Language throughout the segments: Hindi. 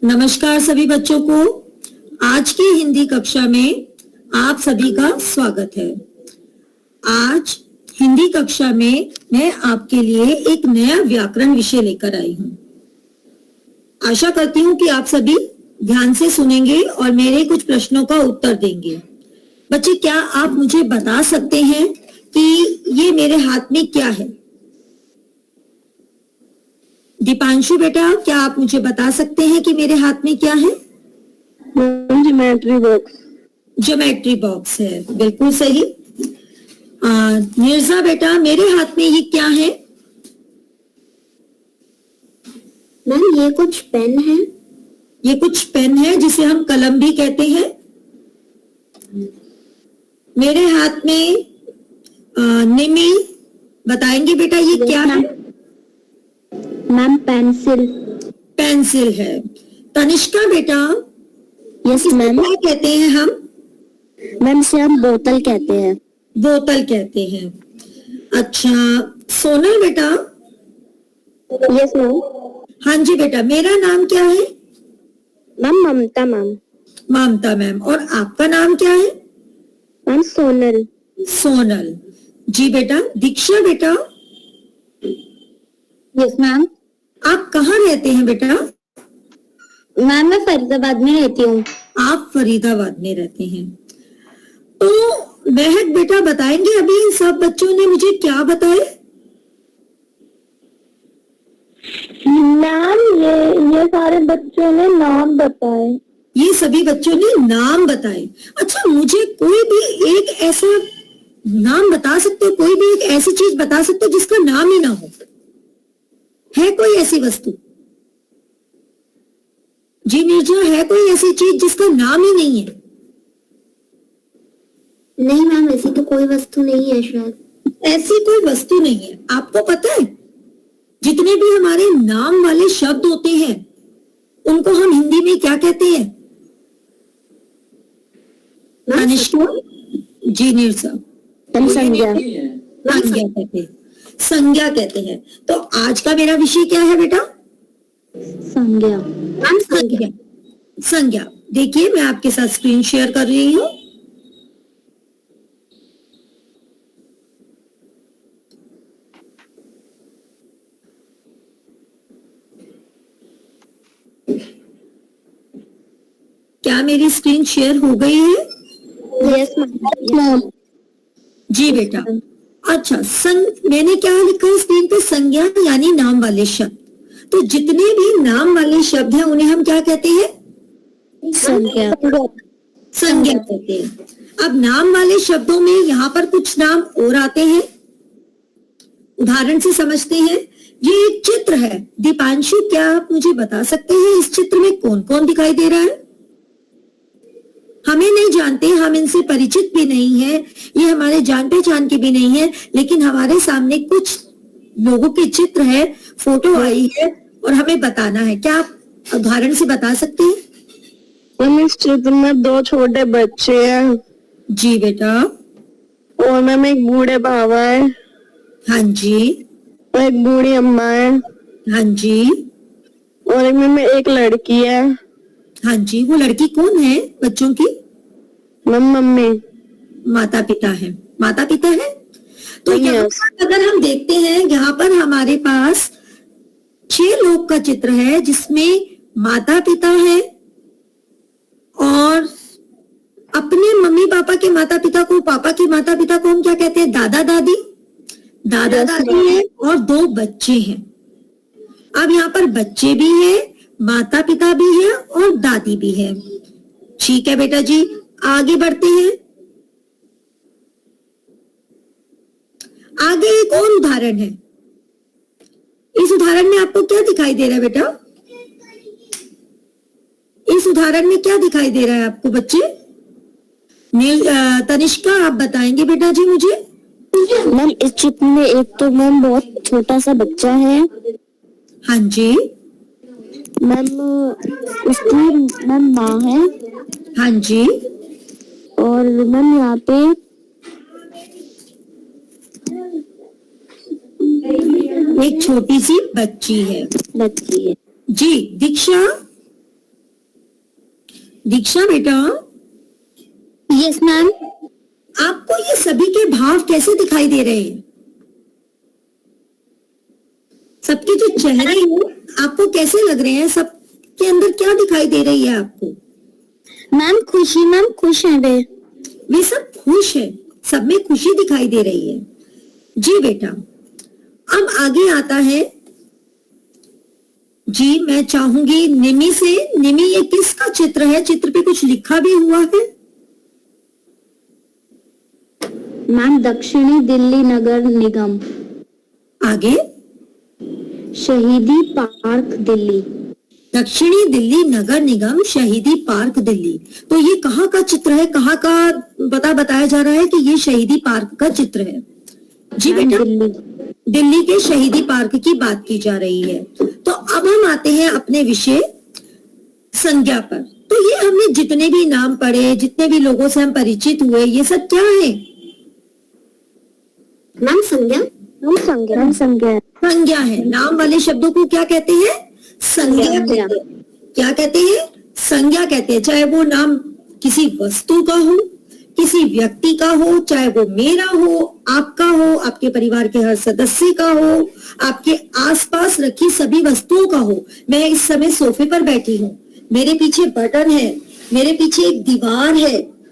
नमस्कार सभी बच्चों को। आज की हिंदी कक्षा में आप सभी का स्वागत है। आज हिंदी कक्षा में मैं आपके लिए एक नया व्याकरण विषय लेकर आई हूँ। आशा करती हूँ कि आप सभी ध्यान से सुनेंगे और मेरे कुछ प्रश्नों का उत्तर देंगे। बच्चे, क्या आप मुझे बता सकते हैं कि ये मेरे हाथ में क्या है? दीपांशु बेटा, क्या आप मुझे बता सकते हैं कि मेरे हाथ में क्या है? Geometry box. ज्योमेट्री बॉक्स है, बिल्कुल सही। निर्जा बेटा, मेरे हाथ में ये क्या है? मैम, ये कुछ पेन है। ये कुछ पेन है जिसे हम कलम भी कहते हैं। मेरे हाथ में निमी बताएंगे बेटा ये क्या है? Ma'am, pencil. पेंसिल है। तनिष्का बेटा, यस इसे मैम। क्या कहते हैं हम? मैम, इसे हम बोतल कहते हैं। बोतल कहते हैं। अच्छा, सोनल बेटा। Yes ma'am. हाँ जी बेटा, मेरा नाम क्या है? मैम, ममता मैम। ममता मैम। और आपका नाम क्या है? मैम, सोनल। सोनल जी बेटा। दीक्षा बेटा, यस मैम। आप कहाँ रहते हैं बेटा? मैम, मैं फरीदाबाद में रहती हूँ। आप फरीदाबाद में रहते हैं। तो महक बेटा बताएंगे अभी इन सब बच्चों ने मुझे क्या बताए? मैम, ये सारे बच्चों ने नाम बताए। ये सभी बच्चों ने नाम बताए। अच्छा, मुझे कोई भी एक ऐसा नाम बता सकते हो, कोई भी एक ऐसी चीज बता सकते हो जिसका नाम ही ना हो? है कोई ऐसी वस्तु? जी निर्जा, है कोई ऐसी चीज जिसका नाम ही नहीं है? नहीं मैम, ऐसी तो कोई वस्तु नहीं है शायद। ऐसी कोई वस्तु नहीं है। आपको पता है जितने भी हमारे नाम वाले शब्द होते हैं उनको हम हिंदी में क्या कहते हैं? अनिष्का जी, निर्जा। संज्ञा। संज्ञा कहते हैं। संज्ञा कहते हैं। तो आज का मेरा विषय क्या है बेटा? संज्ञा। संज्ञा। संज्ञा। देखिए, मैं आपके साथ स्क्रीन शेयर कर रही हूँ। क्या मेरी स्क्रीन शेयर हो गई है? Yes ma'am. जी बेटा। अच्छा, मैंने क्या लिखा है स्क्रीन पे? संज्ञा यानी नाम वाले शब्द। तो जितने भी नाम वाले शब्द हैं उन्हें हम क्या कहते हैं? संज्ञा। संज्ञा कहते हैं। अब नाम वाले शब्दों में यहाँ पर कुछ नाम और आते हैं। उदाहरण से समझते हैं। ये एक चित्र है। दीपांशु, क्या आप मुझे बता सकते हैं इस चित्र में कौन कौन दिखाई दे रहा है? हमें नहीं जानते, हम इनसे परिचित भी नहीं है, ये हमारे जान पहचान के भी नहीं है, लेकिन हमारे सामने कुछ लोगों के चित्र है, फोटो आई है और हमें बताना है। क्या आप उदाहरण से बता सकते हैं? मैम, इस चित्र में दो छोटे बच्चे हैं। जी बेटा। और मैम, एक बूढ़े बाबा है। हाँ जी। और एक बूढ़ी अम्मा है। हाँ जी। और एक मैम एक लड़की है। हाँ जी। वो लड़की कौन है बच्चों की? Ma'am, mummy. माता पिता है। माता पिता है। तो यहाँ पर अगर हम देखते हैं, यहाँ पर हमारे पास 6 लोग का चित्र है जिसमें माता पिता है और अपने मम्मी पापा के माता पिता को, पापा के माता पिता को हम क्या कहते हैं? दादा दादी। दादा दादी है और 2 बच्चे हैं। अब यहाँ पर बच्चे भी हैं, माता पिता भी है और दादी भी है। ठीक है बेटा जी, आगे बढ़ते हैं। आगे एक और उदाहरण है। इस उदाहरण में आपको क्या दिखाई दे रहा है बेटा? इस उदाहरण में क्या दिखाई दे रहा है आपको बच्चे? तनिष्का, आप बताएंगे बेटा जी मुझे? मैम, इस चित्र में एक तो मैम बहुत छोटा सा बच्चा है। हाँ जी। मैम, उसकी मैम माँ है। हाँ जी। और मैम यहाँ पे एक छोटी सी बच्ची है। बच्ची है। जी। दीक्षा, दीक्षा बेटा, यस मैम। आपको ये सभी के भाव कैसे दिखाई दे रहे हैं? सबके जो चेहरे हैं आपको कैसे लग रहे हैं? सबके अंदर क्या दिखाई दे रही है आपको? मैम खुशी, मैम खुश हैं वे सब खुश है, सब में खुशी दिखाई दे रही है। जी बेटा, अब आगे आता है जी, मैं चाहूंगी निमी से। निमी, ये किसका चित्र है? चित्र पे कुछ लिखा भी हुआ है। मैम दक्षिणी दिल्ली नगर निगम, आगे शहीदी पार्क दिल्ली। दक्षिणी दिल्ली नगर निगम, शहीदी पार्क दिल्ली। तो ये कहाँ का चित्र है? कहाँ का बताया जा रहा है कि ये शहीदी पार्क का चित्र है। जी बेटा, दिल्ली के शहीदी पार्क की बात की जा रही है। तो अब हम आते हैं अपने विषय संज्ञा पर। तो ये हमने जितने भी नाम पढ़े, जितने भी लोगों से हम परिचित हुए, ये सब क्या है? नाम संज्ञा। संज्ञा है। नाम वाले शब्दों को क्या कहते हैं? संज्ञा कहते हैं। क्या कहते हैं? संज्ञा कहते हैं। चाहे वो नाम किसी वस्तु का हो, किसी व्यक्ति का हो, चाहे वो मेरा हो, आपका हो, आपके परिवार के हर सदस्य का हो, आपके आसपास रखी सभी वस्तुओं का हो। मैं इस समय सोफे पर बैठी हूँ, मेरे पीछे बटन है, मेरे पीछे एक दीवार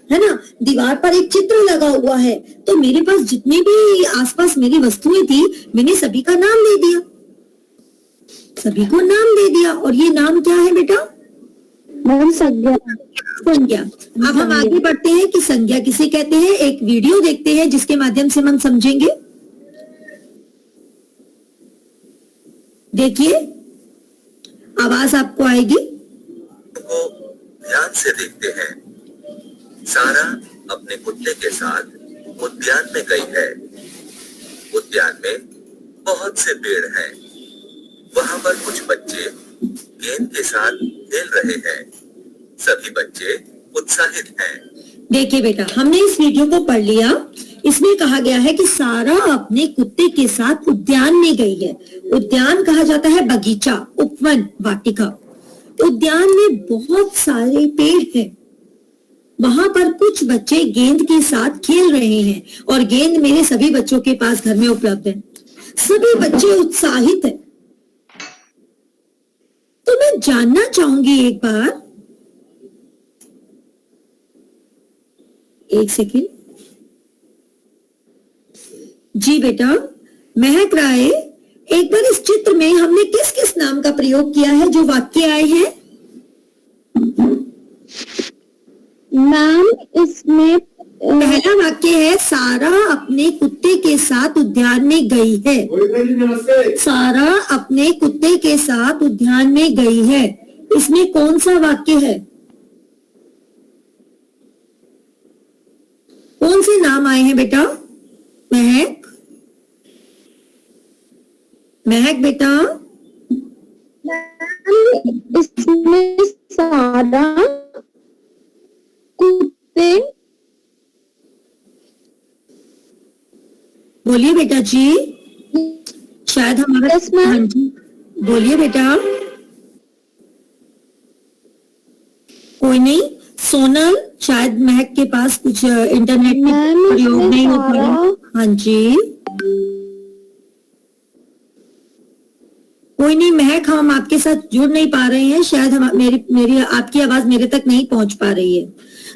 है ना? दीवार पर एक चित्र लगा हुआ है। तो मेरे पास जितनी भी आसपास मेरी वस्तुएं थी, मैंने सभी का नाम दे दिया, सभी को नाम दे दिया। और ये नाम क्या है बेटा? संज्ञा। संज्ञा। अब हम आगे बढ़ते हैं कि संज्ञा किसे कहते हैं। एक वीडियो देखते हैं जिसके माध्यम से हम समझेंगे। देखिए, आवाज आपको आएगी। को ध्यान से देखते हैं। सारा अपने कुत्ते के साथ उद्यान में गई है। उद्यान में बहुत से पेड़ हैं। वहां पर कुछ बच्चे गेंद के साथ खेल रहे हैं। सभी बच्चे उत्साहित हैं। देखिए बेटा, हमने इस वीडियो को पढ़ लिया। इसमें कहा गया है कि सारा अपने कुत्ते के साथ उद्यान में गई है। उद्यान कहा जाता है बगीचा, उपवन, वाटिका। उद्यान में बहुत सारे पेड़ हैं। वहां पर कुछ बच्चे गेंद के साथ खेल रहे हैं और गेंद मेरे सभी बच्चों के पास घर में उपलब्ध है। सभी बच्चे उत्साहित हैं। तो मैं जानना चाहूंगी एक बार, एक सेकेंड जी बेटा, महक राय, एक बार इस चित्र में हमने किस किस नाम का प्रयोग किया है? जो वाक्य आए हैं मैम, इसमें पहला वाक्य है सारा अपने कुत्ते के साथ उद्यान में गई है। सारा अपने कुत्ते के साथ उद्यान में गई है। इसमें कौन सा वाक्य है? कौन से नाम आए हैं बेटा? महक, महक बेटा, इसमें सारा कुत्ते। बोलिए बेटा जी, शायद हमारा हाँ जी, बोलिए बेटा। कोई नहीं, सोनल, शायद महक के पास कुछ इंटरनेट में प्रयोग नहीं हो पा रहा। हाँ जी, कोई नहीं महक, हम आपके साथ जुड़ नहीं पा रहे हैं। शायद हम मेरी आपकी आवाज मेरे तक नहीं पहुंच पा रही है।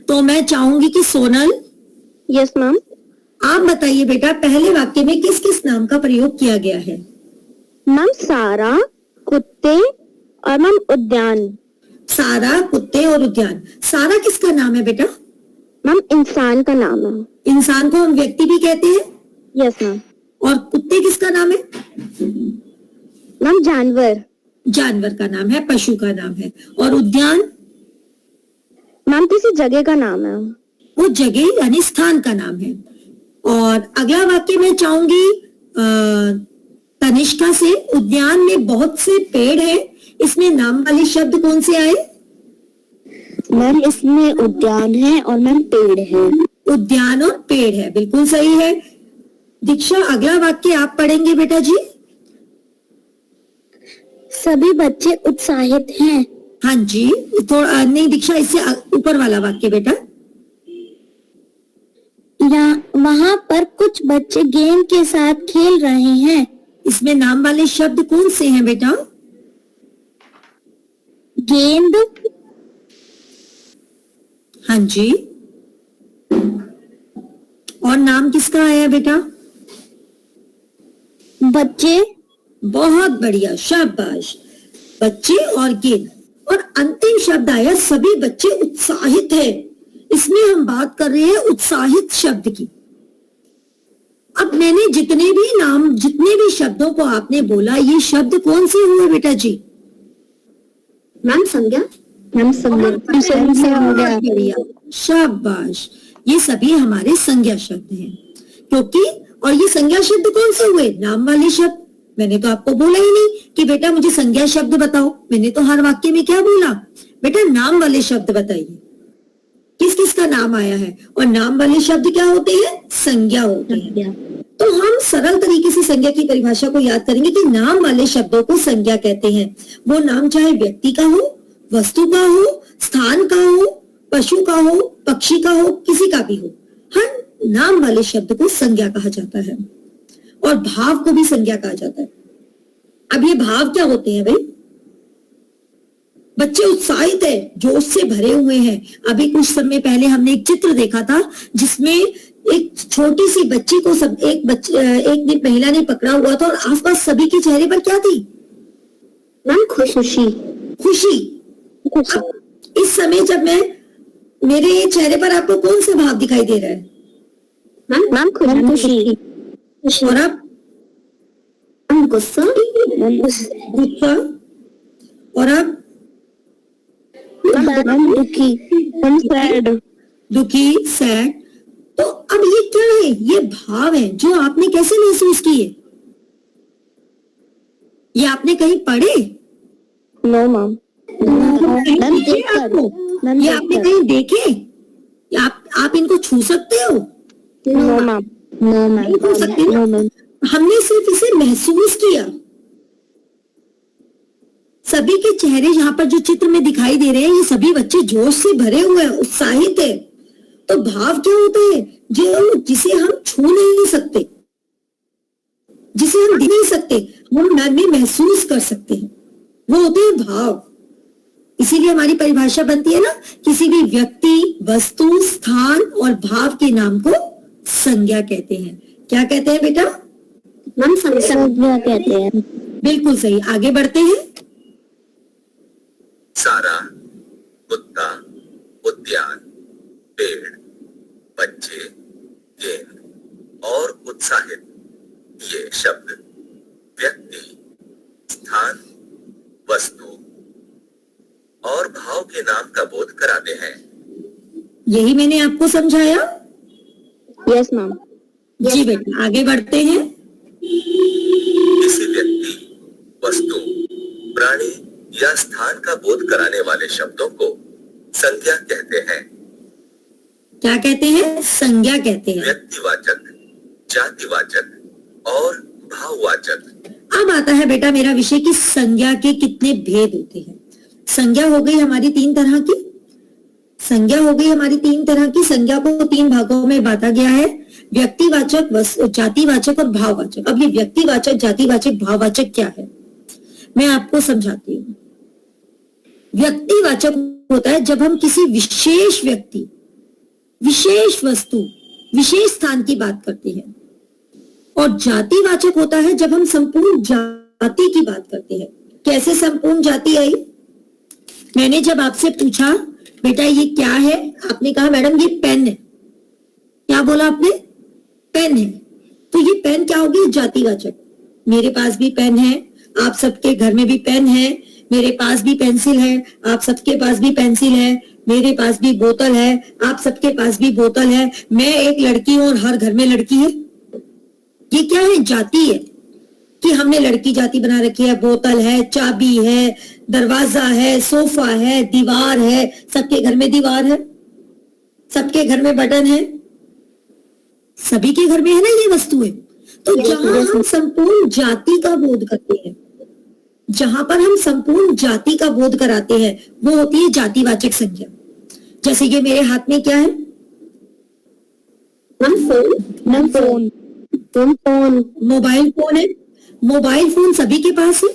तो मैं चाहूंगी कि सोनल, यस मैम, आप बताइए बेटा, पहले वाक्य में किस किस नाम का प्रयोग किया गया है? मैम सारा, कुत्ते और मैम उद्यान। सारा, कुत्ते और उद्यान। सारा किसका नाम है बेटा? मैम इंसान का नाम है। इंसान को हम व्यक्ति भी कहते हैं। Yes ma'am. और कुत्ते किसका नाम है? मैम जानवर। जानवर का नाम है, पशु का नाम है। और उद्यान? मैम किसी जगह का नाम है। वो जगह यानी स्थान का नाम है। और अगला वाक्य मैं चाहूंगी तनिष्का से। उद्यान में बहुत से पेड़ हैं, इसमें नाम वाले शब्द कौन से आए? मैम इसमें उद्यान है और मैम पेड़ है। उद्यान और पेड़ है, बिल्कुल सही है। दीक्षा, अगला वाक्य आप पढ़ेंगे बेटा जी। सभी बच्चे उत्साहित हैं। हाँ जी, थोड़ा नहीं दीक्षा, इससे ऊपर वाला वाक्य बेटा। वहां पर कुछ बच्चे गेंद के साथ खेल रहे हैं। इसमें नाम वाले शब्द कौन से हैं बेटा? गेंद, हाँ जी, और नाम किसका आया बेटा? बच्चे। बहुत बढ़िया, शाबाश। बच्चे और गेंद। और अंतिम शब्द आया सभी बच्चे उत्साहित है। इसमें हम बात कर रहे हैं उत्साहित शब्द की। अब मैंने जितने भी शब्दों को आपने बोला, ये शब्द कौन से हुए बेटा जी? मैम संज्ञा। मैम संज्ञा। बढ़िया, शाबाश। ये सभी हमारे संज्ञा शब्द हैं, क्योंकि और ये संज्ञा शब्द कौन से हुए? नाम वाले शब्द। मैंने तो आपको बोला ही नहीं कि बेटा मुझे संज्ञा शब्द बताओ। मैंने तो हर वाक्य में क्या बोला? बेटा नाम वाले शब्द बताइए, किस किस का नाम आया है। और नाम वाले शब्द क्या होते हैं? संज्ञा होते हैं। तो हम सरल तरीके से संज्ञा की परिभाषा को याद करेंगे कि नाम वाले शब्दों को संज्ञा कहते हैं। वो नाम चाहे व्यक्ति का हो, वस्तु का हो, स्थान का हो, पशु का हो, पक्षी का हो, किसी का भी हो, हर नाम वाले शब्द को संज्ञा कहा जाता है। और भाव को भी संज्ञा कहा जाता है। अब ये भाव क्या होते हैं भाई? बच्चे उत्साहित है, जोश से भरे हुए हैं। अभी कुछ समय पहले हमने एक चित्र देखा था जिसमें एक छोटी सी बच्ची को एक महिला ने पकड़ा हुआ था और आसपास सभी के चेहरे पर क्या थी? मैम खुशी। इस समय जब मेरे चेहरे पर आपको कौन सा भाव दिखाई दे रहा है? मैम खुशी। और अब गुस्सा। और अब दुखी, सैड। तो अब ये क्या है? ये भाव है जो आपने कैसे महसूस किए? ये आपने कहीं पढ़े? No ma'am. ये आपने कहीं देखे? आप इनको छू सकते हो? No ma'am. नहीं छू सकते ना? हमने सिर्फ इसे महसूस किया। सभी के चेहरे यहाँ पर जो चित्र में दिखाई दे रहे हैं, ये सभी बच्चे जोश से भरे हुए हैं, उत्साहित है। तो भाव क्या होता है? जिसे हम छू नहीं सकते, जिसे हम देख नहीं सकते, हम मन में महसूस कर सकते हैं, वो होते हैं भाव। इसीलिए हमारी परिभाषा बनती है ना, किसी भी व्यक्ति, वस्तु, स्थान और भाव के नाम को संज्ञा कहते हैं। क्या कहते हैं बेटा? हम संज्ञा कहते हैं। बिल्कुल सही। आगे बढ़ते हैं। सारा, कुत्ता, उद्यान, पेड़, बच्चे, गेंद और उत्साहित, ये शब्द व्यक्ति, स्थान, वस्तु और भाव के नाम का बोध कराते हैं। यही मैंने आपको समझाया? Yes ma'am. जी बेटा, आगे बढ़ते हैं। किसी व्यक्ति, वस्तु, प्राणी या स्थान का बोध कराने वाले शब्दों को संज्ञा कहते हैं। क्या कहते हैं? संज्ञा कहते हैं। व्यक्तिवाचक, जातिवाचक और भाववाचक। अब आता है बेटा मेरा विषय कि संज्ञा के कितने भेद होते हैं। संज्ञा हो गई हमारी तीन तरह की। संज्ञा को तीन भागों में बांटा गया है: व्यक्तिवाचक, जातिवाचक और भाववाचक। अब ये व्यक्तिवाचक, जातिवाचक, भाववाचक क्या है, मैं आपको समझाती हूँ। व्यक्तिवाचक होता है जब हम किसी विशेष व्यक्ति, विशेष वस्तु, विशेष स्थान की बात करते हैं। और जातिवाचक होता है जब हम संपूर्ण जाति की बात करते हैं। कैसे संपूर्ण जाति आई? मैंने जब आपसे पूछा बेटा ये क्या है, आपने कहा मैडम ये पेन है। क्या बोला आपने? पेन है। तो ये पेन क्या होगी? जातिवाचक। मेरे पास भी पेन है, आप सबके घर में भी पेन है, मेरे पास भी पेंसिल है, आप सबके पास भी पेंसिल है, मेरे पास भी बोतल है, आप सबके पास भी बोतल है, मैं एक लड़की हूं और हर घर में लड़की है। ये क्या है? जाति है कि हमने लड़की जाति बना रखी है। बोतल है, चाबी है, दरवाजा है, सोफा है, दीवार है, सबके घर में दीवार है, सबके घर में बटन है, सभी के घर में है ना ये वस्तु है। तो जहां हम संपूर्ण जाति का बोध करते हैं जहां पर हम संपूर्ण जाति का बोध कराते हैं वो होती है जातिवाचक संज्ञा। जैसे ये मेरे हाथ में क्या है? फोन। मोबाइल फोन है। मोबाइल फोन सभी के पास है,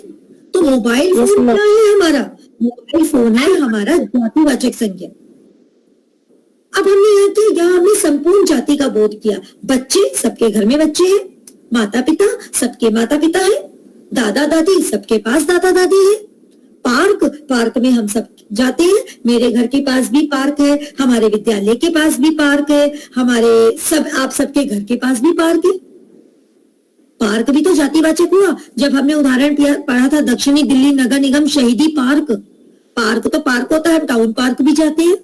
तो मोबाइल Yes, फोन ma'am. क्या है हमारा? मोबाइल फोन है हमारा जातिवाचक संज्ञा। अब हमने यहाँ किया, यहाँ हमने संपूर्ण जाति का बोध किया। बच्चे, सबके घर में बच्चे हैं। माता पिता, सबके माता पिता है। दादा दादी, सबके पास दादा दादी है। पार्क, पार्क में हम सब जाते हैं। मेरे घर के पास भी पार्क है, हमारे विद्यालय के पास भी पार्क है, हमारे सब, आप सबके घर के पास भी पार्क है। पार्क भी तो जातिवाचक हुआ। जब हमने उदाहरण पढ़ा था दक्षिणी दिल्ली नगर निगम शहीदी पार्क, पार्क तो पार्क होता है, हम टाउन पार्क भी जाते हैं,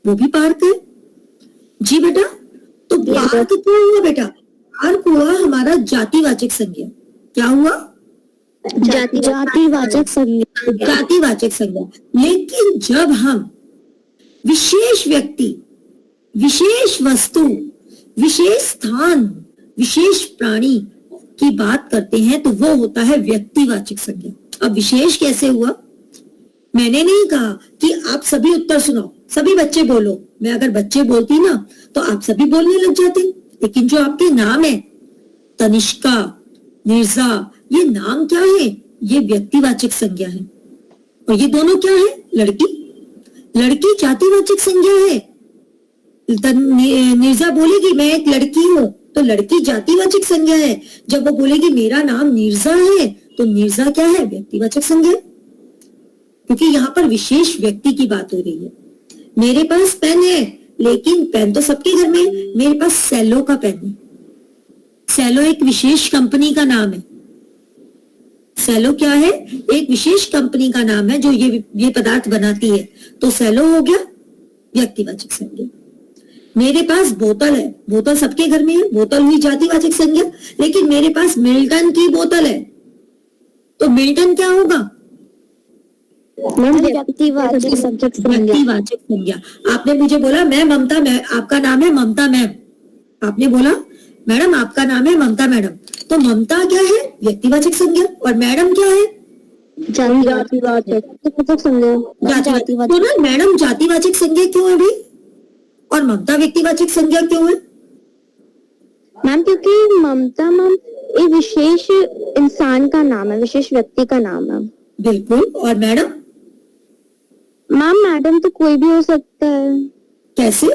वो भी पार्क है। जी बेटा, तो पार्क क्या हुआ बेटा? पार्क हुआ हमारा जातिवाचक संज्ञा। क्या हुआ? जातिवाचक संज्ञा। जातिवाचक संज्ञा। लेकिन जब हम विशेष व्यक्ति, विशेष वस्तु, विशेष स्थान, विशेष प्राणी की बात करते हैं तो वो होता है व्यक्तिवाचक संज्ञा। अब विशेष कैसे हुआ? मैंने नहीं कहा कि आप सभी उत्तर सुनाओ, सभी बच्चे बोलो। मैं अगर बच्चे बोलती ना तो आप सभी बोलने लग जाते, लेकिन जो आपके नाम है तनिष्का, निर्जा, ये नाम क्या है? ये व्यक्तिवाचक संज्ञा है। और ये दोनों क्या है? लड़की, लड़की जातिवाचक संज्ञा है। निर्जा बोलेगी मैं एक लड़की हूं, तो लड़की जातिवाचक संज्ञा है। जब वो बोलेगी मेरा नाम निर्जा है, तो निर्जा क्या है? व्यक्तिवाचक संज्ञा। क्योंकि यहाँ पर विशेष व्यक्ति की बात हो रही है। मेरे पास पेन है, लेकिन पेन तो सबके घर में है। मेरे पास सेलो का पेन है। सेलो एक विशेष कंपनी का नाम है। सेलो क्या है? एक विशेष कंपनी का नाम है जो ये पदार्थ बनाती है। तो सेलो हो गया व्यक्तिवाचक संज्ञा। मेरे पास बोतल है, बोतल सबके घर में है, बोतल हुई जातिवाचक संज्ञा। लेकिन मेरे पास मिल्टन की बोतल है, तो मिल्टन क्या होगा? व्यक्तिवाचक संज्ञा। आपने मुझे बोला मैं ममता, मैं आपका नाम है ममता मैम। आपने बोला मैडम आपका नाम है ममता मैडम, तो ममता क्या है? व्यक्तिवाचक संज्ञा। और मैडम क्या है? जातिवाचक संज्ञा। तो ना मैडम जातिवाचक संज्ञा क्यों है भाई? और ममता व्यक्तिवाचक संज्ञा क्यों है? मैम क्योंकि ममता मैम एक विशेष इंसान का नाम है, विशेष व्यक्ति का नाम है। बिल्कुल। और मैडम? मैम मैडम तो कोई भी हो सकता है। कैसे?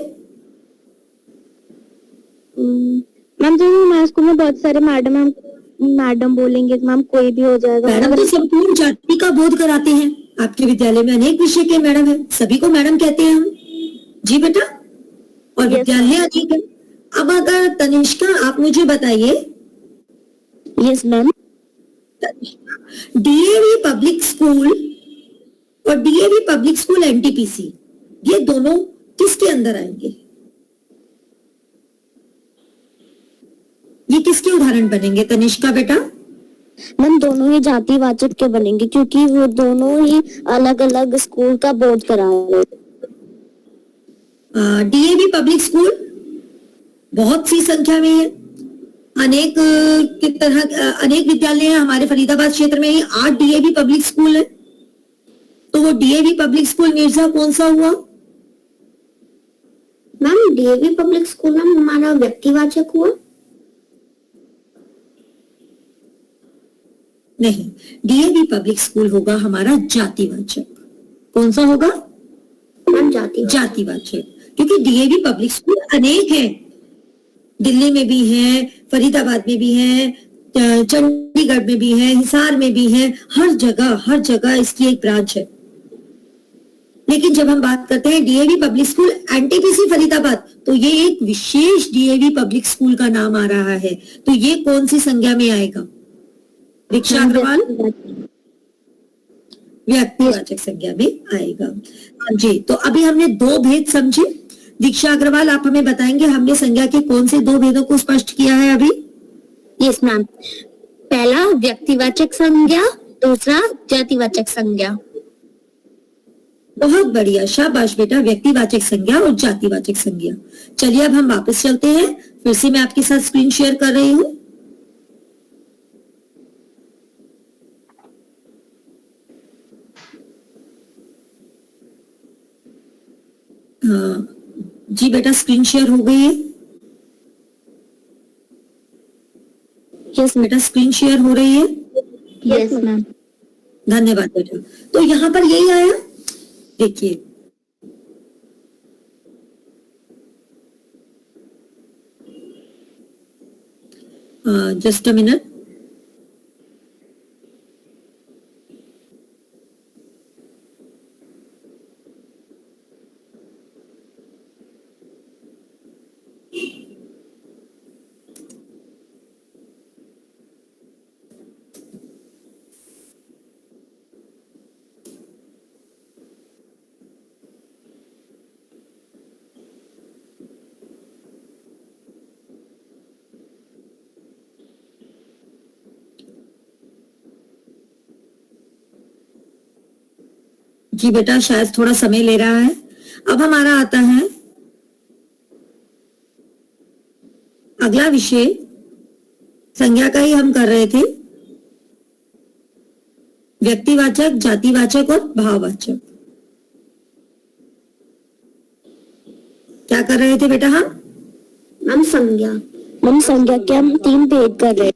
मैम जो हमारे स्कूल में बहुत सारे मैडम बोलेंगे मैम कोई भी हो जाएगा। मैडम तो संपूर्ण जाति का बोध कराते हैं। आपके विद्यालय में अनेक विषय के मैडम है, सभी को मैडम कहते हैं हम। जी बेटा। और विद्यालय अनेक है। अब अगर तनिष्का आप मुझे बताइए। Yes ma'am. DAV public school और डीएवी पब्लिक स्कूल एनटीपीसी, ये दोनों किसके अंदर आएंगे? ये किसके उदाहरण बनेंगे तनिष्का बेटा? मैम दोनों ही जातिवाचक के बनेंगे क्योंकि वो दोनों ही अलग अलग स्कूल का बोर्ड करा रहे हैं। डीएवी पब्लिक स्कूल बहुत सी संख्या में है। अनेक की तरह अनेक विद्यालय हैं हमारे फरीदाबाद क्षेत्र में ही 8 डीएवी पब्लिक स्कूल है। तो वो डीएवी पब्लिक स्कूल मिर्जा कौन सा हुआ? मैम डीएवी पब्लिक स्कूल में हमारा व्यक्तिवाचक हुआ। नहीं, डीएवी पब्लिक स्कूल होगा हमारा जातिवाचक। कौन सा होगा? जातिवाचक। क्योंकि डीएवी पब्लिक स्कूल अनेक हैं, दिल्ली में भी है, फरीदाबाद में भी है, चंडीगढ़ में भी है, हिसार में भी है, हर जगह इसकी एक ब्रांच है। लेकिन जब हम बात करते हैं DAV public school NTPC Faridabad, तो ये एक विशेष डीएवी पब्लिक स्कूल का नाम आ रहा है। तो ये कौन सी संज्ञा में आएगा? दीक्षा अग्रवाल व्यक्तिवाचक संज्ञा में आएगा। जी, तो अभी हमने 2 भेद समझे। दीक्षा अग्रवाल आप हमें बताएंगे हमने संज्ञा के कौन से 2 भेदों को स्पष्ट किया है अभी? Yes ma'am. पहला व्यक्तिवाचक संज्ञा, दूसरा जातिवाचक संज्ञा। बहुत बढ़िया, शाबाश बेटा। व्यक्तिवाचक संज्ञा और जातिवाचक संज्ञा। चलिए अब हम वापस चलते हैं। फिर से मैं आपके साथ स्क्रीन शेयर कर रही हूं। जी बेटा, स्क्रीन शेयर हो गई है? यस बेटा, स्क्रीन शेयर हो रही है? Yes ma'am. धन्यवाद बेटा। तो यहाँ पर यही आया, देखिए जस्ट अ मिनट। जी बेटा, शायद थोड़ा समय ले रहा है। अब हमारा आता है अगला विषय, संज्ञा का ही हम कर रहे थे, व्यक्तिवाचक, जातिवाचक और भाववाचक। क्या कर रहे थे बेटा हम? मैम संज्ञा के हम 3 भेद कर रहे।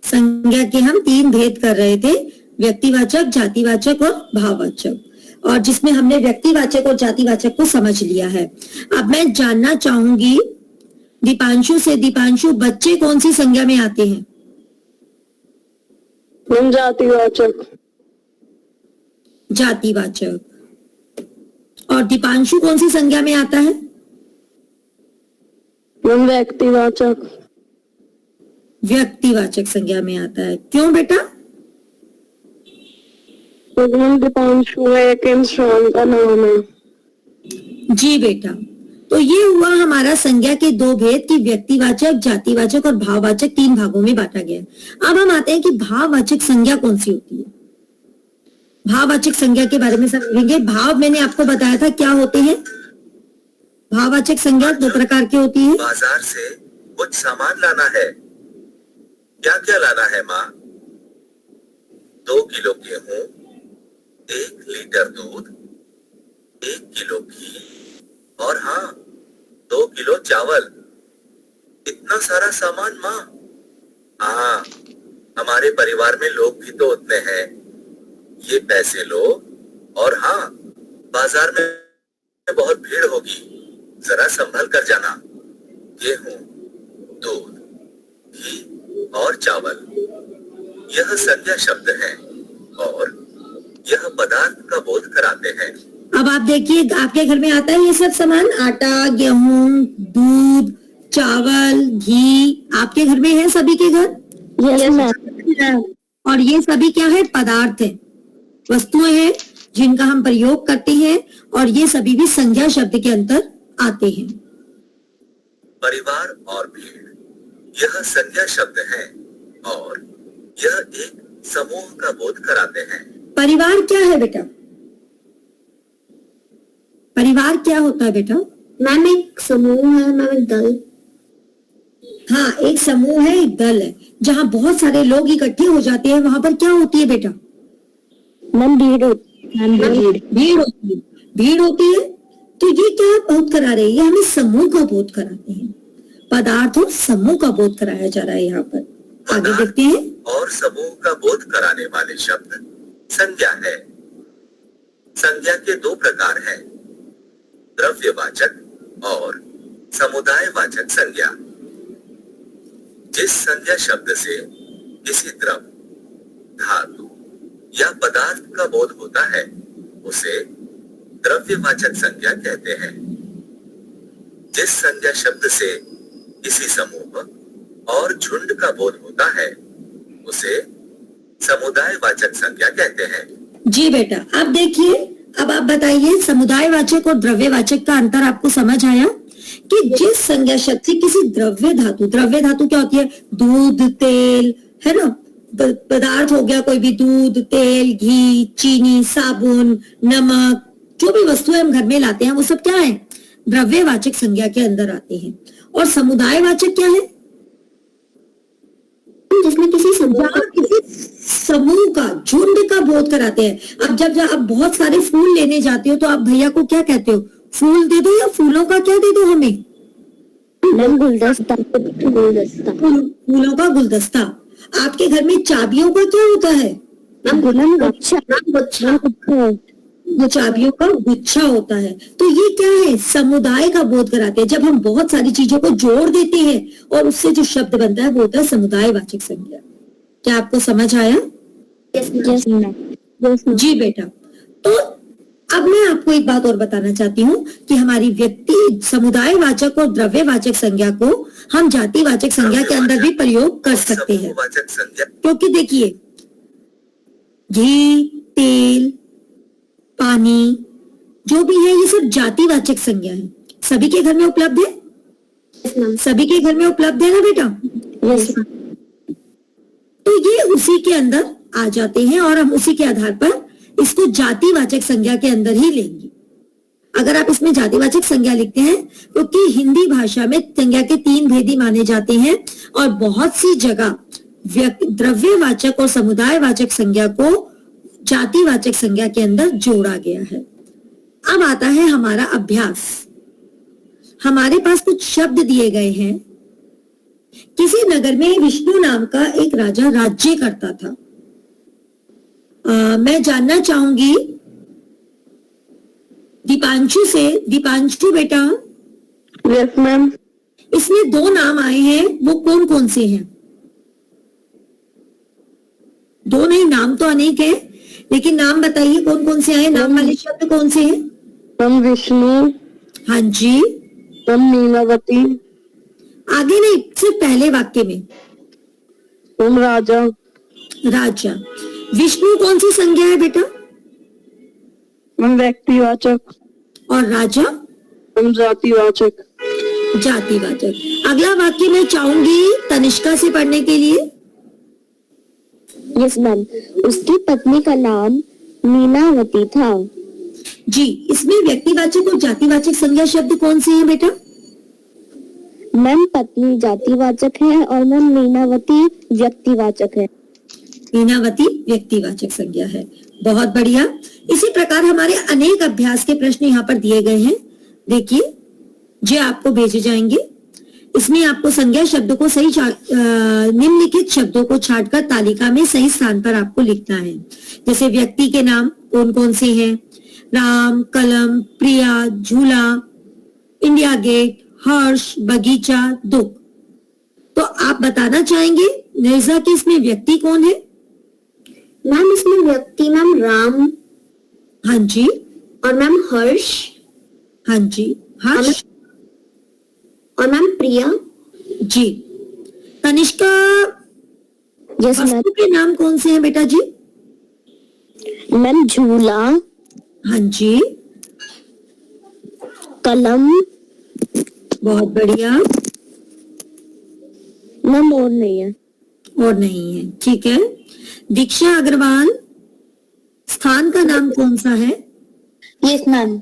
संज्ञा के हम 3 भेद कर रहे थे, व्यक्तिवाचक, जातिवाचक और भाववाचक, और जिसमें हमने व्यक्तिवाचक और जातिवाचक को समझ लिया है। अब मैं जानना चाहूंगी दीपांशु से, दीपांशु बच्चे कौन सी संज्ञा में आते हैं? जातिवाचक। जातिवाचक। और दीपांशु कौन सी संज्ञा में आता है? व्यक्तिवाचक। व्यक्तिवाचक संज्ञा में आता है। क्यों बेटा? दीपांशु एक इंसान का नाम है। जी बेटा, तो ये हुआ हमारा संज्ञा के 2 भेद की व्यक्तिवाचक, जातिवाचक और भाववाचक 3 भागों में बांटा गया। अब हम आते हैं कि भाववाचक संज्ञा कौन सी होती है। भाववाचक संज्ञा के बारे में समझेंगे। भाव मैंने आपको बताया था क्या होते हैं। भाववाचक संज्ञा 2 प्रकार की होती है। बाजार से कुछ सामान लाना है। क्या क्या लाना है माँ? 2 किलो गेहूं, 1 लीटर दूध, 1 किलो घी और हाँ 2 किलो चावल। इतना सारा सामान माँ? हाँ, हमारे परिवार में लोग भी तो उतने हैं। ये पैसे लो, और हाँ, बाजार में बहुत भीड़ होगी, जरा संभल कर जाना। गेहूं, दूध, घी और चावल, यह संज्ञा शब्द हैं और यह पदार्थ का बोध कराते हैं। अब आप देखिए, आपके घर में आता है ये सब सामान, आटा, गेहूं, दूध, चावल, घी, आपके घर में है सभी के घर? और ये सभी क्या है? पदार्थ है, वस्तुएं हैं जिनका हम प्रयोग करते हैं, और ये सभी भी संज्ञा शब्द के अंतर आते हैं। परिवार और भीड़, यह संज्ञा शब्द हैं और यह एक समूह का बोध कराते हैं। परिवार क्या है बेटा? परिवार क्या होता है बेटा? मैम एक समूह है, मैम एक दल। हाँ, एक समूह है, एक दल है, जहाँ बहुत सारे लोग इकट्ठे हो जाते हैं। वहां पर क्या होती है बेटा? मैम भीड़ होती है। भीड़ होती है। तो ये क्या बोध करा रहे हैं? ये हमें समूह का बोध कराते हैं। पदार्थ और समूह का बोध कराया जा रहा है यहाँ पर। आगे देखते हैं। और समूह का बोध कराने वाले शब्द संज्ञा है। संज्ञा के 2 प्रकार हैं, द्रव्यवाचक और समुदायवाचक संज्ञा। जिस संज्ञा शब्द से किसी द्रव, धातु या पदार्थ का बोध होता है उसे द्रव्यवाचक संज्ञा कहते हैं। जिस संज्ञा शब्द से किसी समूह और झुंड का बोध होता है उसे समुदायवाचक संज्ञा कहते हैं। जी बेटा, अब देखिए, अब आप बताइए समुदायवाचक और द्रव्यवाचक का अंतर आपको समझ आया? कि जिस संज्ञा शब्द से किसी द्रव्य धातु क्या होती है? दूध, तेल, है ना, पदार्थ हो गया कोई भी, दूध, तेल, घी, चीनी, साबुन, नमक, जो भी वस्तुएं हम घर में लाते हैं वो सब क्या है? द्रव्यवाचक संज्ञा के अंदर आते हैं। और समुदायवाचक क्या है? जिसमें किसी समूह का, झुंड का बोध कराते हैं। अब जब आप बहुत सारे फूल लेने जाते हो तो आप भैया को क्या कहते हो, फूल दे दो या फूलों का क्या दे दो हमें? मैम गुलदस्ता। गुलदस्ता। फूलों का गुलदस्ता। आपके घर में चाबियों का क्या होता है? मैम गुच्छा। वो चाबियों का गुच्छा होता है। तो ये क्या है, समुदाय का बोध कराते हैं। जब हम बहुत सारी चीजों को जोड़ देते हैं और उससे जो शब्द बनता है वो होता है समुदायवाचक संज्ञा। क्या आपको समझ आया? Yes ma'am. जी बेटा। तो अब मैं आपको एक बात और बताना चाहती हूँ कि हमारी व्यक्ति समुदायवाचक और द्रव्यवाचक संज्ञा को हम जातिवाचक संज्ञा के अंदर भी प्रयोग कर सकते हैं। समूहवाचक संज्ञा क्योंकि देखिए, घी, तेल, पानी जो भी है ये सब जातिवाचक संज्ञा है। सभी के घर में उपलब्ध है? सभी के घर में उपलब्ध है ना बेटा? यस। तो ये उसी के अंदर आ जाते हैं और हम उसी के आधार पर इसको जातिवाचक संज्ञा के अंदर ही लेंगे। अगर आप इसमें जातिवाचक संज्ञा लिखते हैं क्योंकि हिंदी भाषा में संज्ञा के 3 भेदी माने जाते हैं और बहुत सी जगह द्रव्यवाचक और समुदायवाचक संज्ञा को जातिवाचक संज्ञा के अंदर जोड़ा गया है। अब आता है हमारा अभ्यास। हमारे पास कुछ शब्द दिए गए हैं। किसी नगर में विष्णु नाम का एक राजा राज्य करता था। मैं जानना चाहूंगी दीपांशु से। दीपांशु बेटा, यस मैम। इसमें 2 नाम आए हैं, वो कौन कौन से हैं? 2 नहीं, नाम तो अनेक है, लेकिन नाम बताइए कौन कौन से आए। नाम वाले शब्द कौन से हैं? मैम विष्णु। हाँ जी। मैम मीनावती। आगे नहीं, सिर्फ पहले वाक्य में। मैम राजा। राजा। विष्णु कौन सी संज्ञा है बेटा? मैम व्यक्तिवाचक। और राजा? मैम जातिवाचक। जातिवाचक। अगला वाक्य मैं चाहूंगी तनिष्का से पढ़ने के लिए। Yes ma'am. उसकी पत्नी का नाम मीनावती था। जी, इसमें व्यक्तिवाचक और जातिवाचक संज्ञा शब्द कौन से हैं बेटा? मैम पत्नी जातिवाचक है और मैम मीनावती व्यक्तिवाचक है। मीनावती व्यक्तिवाचक संज्ञा है। बहुत बढ़िया। इसी प्रकार हमारे अनेक अभ्यास के प्रश्न यहाँ पर दिए गए हैं। देखिए, जो आपको भेजे जाएंगे, इसमें आपको संज्ञा शब्दों को सही निम्नलिखित शब्दों को छांटकर तालिका में सही स्थान पर आपको लिखना है। जैसे व्यक्ति के नाम कौन कौन से हैं? राम, कलम, प्रिया, झूला, इंडिया गेट, हर्ष, बगीचा, दुख। तो आप बताना चाहेंगे निर्जा कि इसमें व्यक्ति कौन है? मैम इसमें व्यक्ति मैम राम। हाँ जी। और मैम हर्ष। हाँ जी, हर्ष। और मैम प्रिया। जी। Tanishka, yes ma'am. वस्तु के नाम कौन से हैं बेटा जी? मैम झूला। हाँ जी। कलम। बहुत बढ़िया। मैम और नहीं है। और नहीं है, ठीक है। दीक्षा अग्रवाल, स्थान का नाम कौन सा है? Yes ma'am.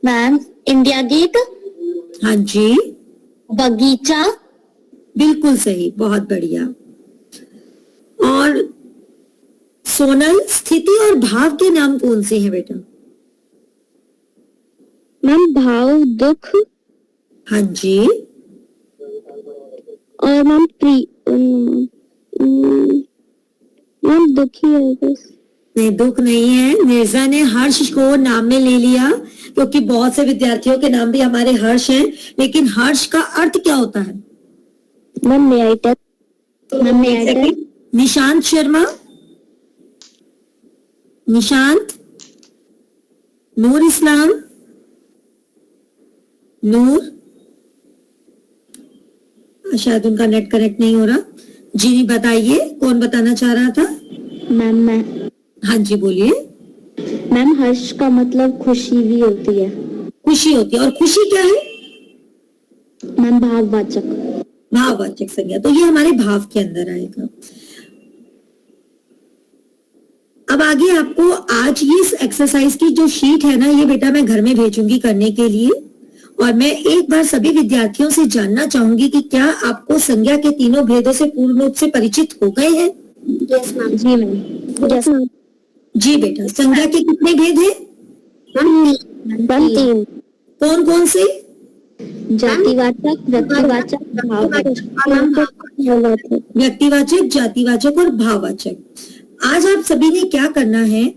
Ma'am India Gate. हाँ जी, बगीचा। बिल्कुल सही, बहुत बढ़िया। और सोनल, स्थिति और भाव के नाम कौन से हैं बेटा? मैम भाव दुख। हाँ जी। और मैम मैम दुखी है बस। नहीं, दुख नहीं है। निर्जा ने हर्ष को नाम में ले लिया क्योंकि बहुत से विद्यार्थियों के नाम भी हमारे हर्ष हैं, लेकिन हर्ष का अर्थ क्या होता है? Ma'am may I tell. Ma'am may I tell. Nishant Sharma, Nishant, Noor Islam, Noor, शायद उनका नेट कनेक्ट नहीं हो रहा। जी बताइए, कौन बताना चाह रहा था? मैम मैं। हाँ जी बोलिए। मैम हर्ष का मतलब खुशी भी होती है। खुशी होती है। और खुशी क्या है? मैम भाववाचक। भाववाचक संज्ञा। तो ये हमारे भाव के अंदर आएगा। अब आगे आपको आज ये एक्सरसाइज की जो शीट है ना, ये बेटा मैं घर में भेजूंगी करने के लिए। और मैं एक बार सभी विद्यार्थियों से जानना चाहूंगी कि क्या आपको संज्ञा के तीनों भेदों से पूर्ण रूप से परिचित हो गए हैं? Yes ma'am. जी मैम। Yes ma'am. जी बेटा, संज्ञा के कितने भेद हैं? मैम 3। कौन कौन से? जातिवाचक, व्यक्तिवाचक, भाववाचक। व्यक्तिवाचक, जातिवाचक और भाववाचक। आज आप सभी ने क्या करना है,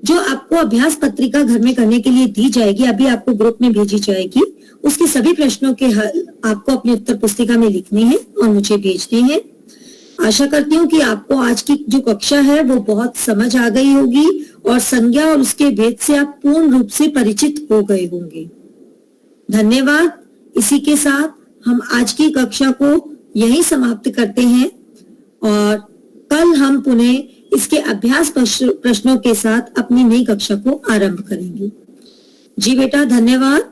जो आपको अभ्यास पत्रिका घर में करने के लिए दी जाएगी, अभी आपको ग्रुप में भेजी जाएगी, उसके सभी प्रश्नों के हल आपको अपनी उत्तर पुस्तिका में लिखने हैं और मुझे भेजने हैं। आशा करती हूँ कि आपको आज की जो कक्षा है वो बहुत समझ आ गई होगी और संज्ञा और उसके भेद से आप पूर्ण रूप से परिचित हो गए होंगे। धन्यवाद। इसी के साथ हम आज की कक्षा को यहीं समाप्त करते हैं और कल हम पुनः इसके अभ्यास प्रश्नों के साथ अपनी नई कक्षा को आरंभ करेंगे। जी बेटा, धन्यवाद।